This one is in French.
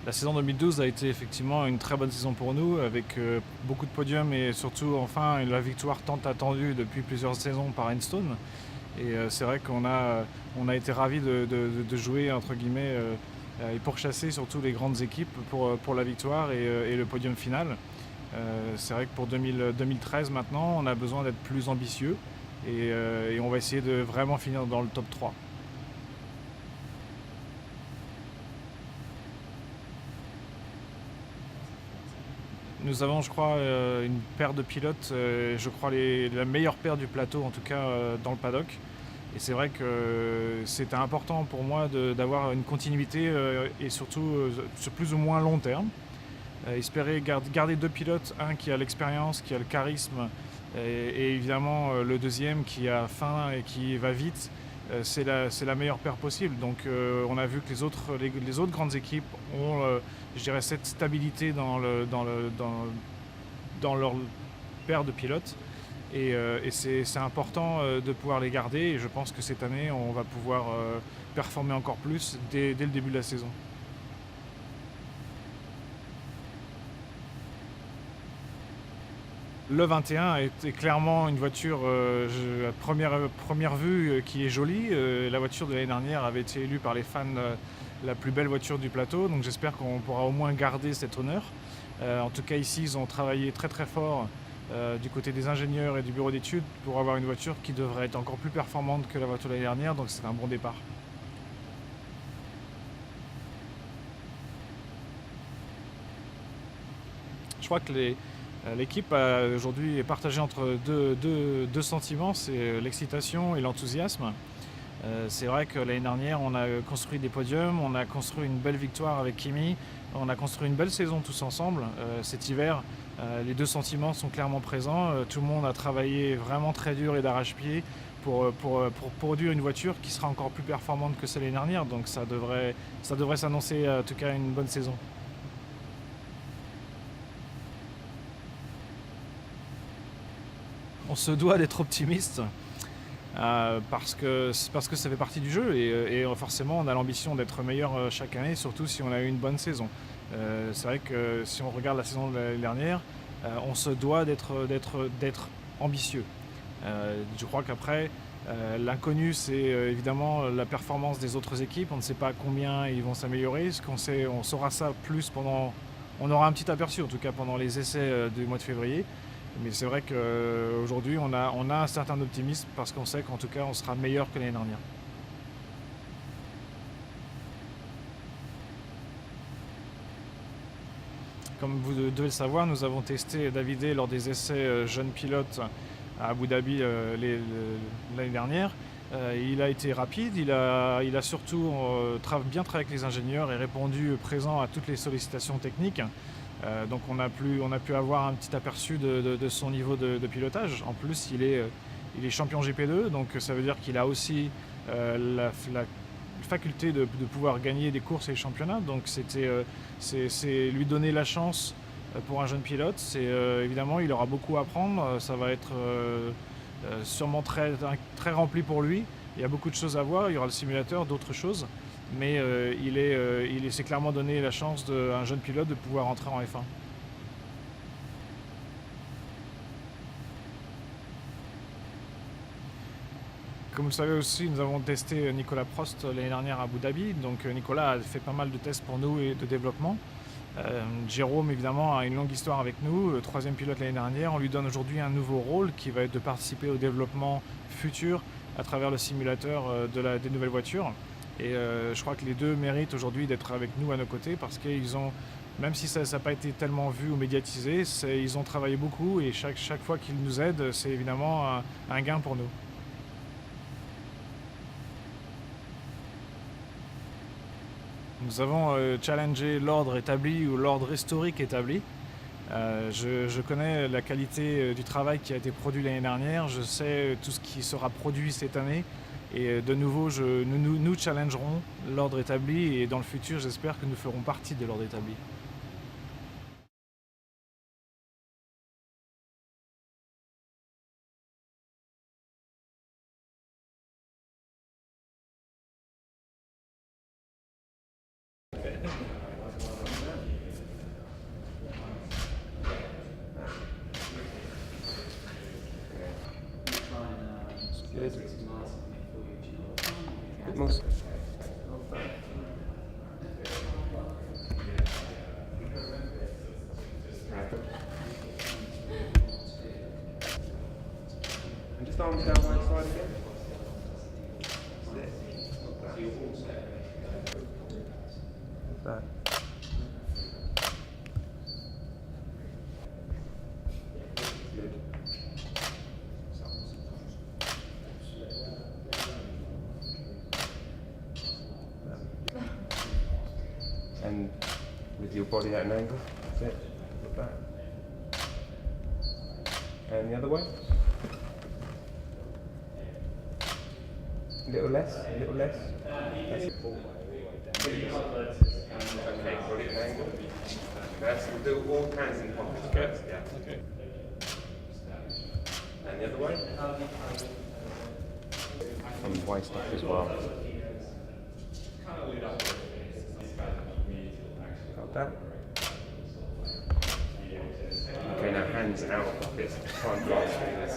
La saison 2012 a été effectivement une très bonne saison pour nous, avec beaucoup de podiums et surtout enfin la victoire tant attendue depuis plusieurs saisons par Enstone. Et c'est vrai qu'on a été ravis de jouer entre guillemets et pourchasser surtout les grandes équipes pour la victoire et le podium final. C'est vrai que pour 2013 maintenant, on a besoin d'être plus ambitieux et on va essayer de vraiment finir dans le top 3. Nous avons, je crois, une paire de pilotes, je crois la meilleure paire du plateau, en tout cas dans le paddock. Et c'est vrai que c'était important pour moi d'avoir une continuité et surtout sur plus ou moins long terme. Espérer garder deux pilotes, un qui a l'expérience, qui a le charisme, et évidemment le deuxième qui a faim et qui va vite. C'est la meilleure paire possible. Donc on a vu que les autres grandes équipes ont, je dirais, cette stabilité dans leur paire de pilotes. Et c'est important de pouvoir les garder. Et je pense que cette année, on va pouvoir performer encore plus dès le début de la saison. Le 21 est clairement une voiture à première vue qui est jolie. La voiture de l'année dernière avait été élue par les fans la plus belle voiture du plateau, donc j'espère qu'on pourra au moins garder cet honneur. En tout cas ici, ils ont travaillé très très fort du côté des ingénieurs et du bureau d'études pour avoir une voiture qui devrait être encore plus performante que la voiture de l'année dernière, donc c'est un bon départ. Je crois que l'équipe aujourd'hui est partagée entre deux sentiments, c'est l'excitation et l'enthousiasme. C'est vrai que l'année dernière, on a construit des podiums, on a construit une belle victoire avec Kimi, on a construit une belle saison tous ensemble. Cet hiver, les deux sentiments sont clairement présents. Tout le monde a travaillé vraiment très dur et d'arrache-pied pour produire une voiture qui sera encore plus performante que celle de l'année dernière. Donc ça devrait s'annoncer en tout cas une bonne saison. On se doit d'être optimiste. Parce que ça fait partie du jeu et forcément on a l'ambition d'être meilleur chaque année, surtout si on a eu une bonne saison. C'est vrai que si on regarde la saison de l'année dernière, on se doit d'être ambitieux. Je crois qu'après, l'inconnu c'est évidemment la performance des autres équipes. On ne sait pas combien ils vont s'améliorer. Ce qu'on sait, on saura ça plus on aura un petit aperçu en tout cas pendant les essais du mois de février. Mais c'est vrai qu'aujourd'hui, on a un certain optimisme parce qu'on sait qu'en tout cas, on sera meilleur que l'année dernière. Comme vous devez le savoir, nous avons testé Davidé lors des essais jeunes pilotes à Abu Dhabi l'année dernière. Il a été rapide, il a surtout bien travaillé avec les ingénieurs et répondu présent à toutes les sollicitations techniques. Donc on a pu avoir un petit aperçu de son niveau de pilotage. En plus, il est champion GP2, donc ça veut dire qu'il a aussi la faculté de pouvoir gagner des courses et les championnats. Donc c'est lui donner la chance pour un jeune pilote. Évidemment, il aura beaucoup à apprendre. Ça va être sûrement très rempli pour lui. Il y a beaucoup de choses à voir. Il y aura le simulateur, d'autres choses. Mais il s'est clairement donné la chance à un jeune pilote de pouvoir entrer en F1. Comme vous le savez aussi, nous avons testé Nicolas Prost l'année dernière à Abu Dhabi. Donc Nicolas a fait pas mal de tests pour nous et de développement. Jérôme, évidemment, a une longue histoire avec nous, troisième pilote l'année dernière. On lui donne aujourd'hui un nouveau rôle qui va être de participer au développement futur à travers le simulateur des nouvelles voitures. Et je crois que les deux méritent aujourd'hui d'être avec nous à nos côtés parce qu'ils ont, même si ça n'a pas été tellement vu ou médiatisé, ils ont travaillé beaucoup et chaque fois qu'ils nous aident, c'est évidemment un gain pour nous. Nous avons challengé l'ordre établi ou l'ordre historique établi. Je connais la qualité du travail qui a été produit l'année dernière, je sais tout ce qui sera produit cette année et de nouveau nous challengerons l'ordre établi et dans le futur j'espère que nous ferons partie de l'ordre établi. Good. Bit more. And just arms down one side again. That. Good. And with your body at an angle. That's it. Like that. And the other way. A little less, a little less. That's it. Okay, body at an angle. That's, we'll do all hands in pockets first, yeah. Okay. And the other way. On the waist up as well. Got that. Okay, now hands out of pockets. Try and grasp this.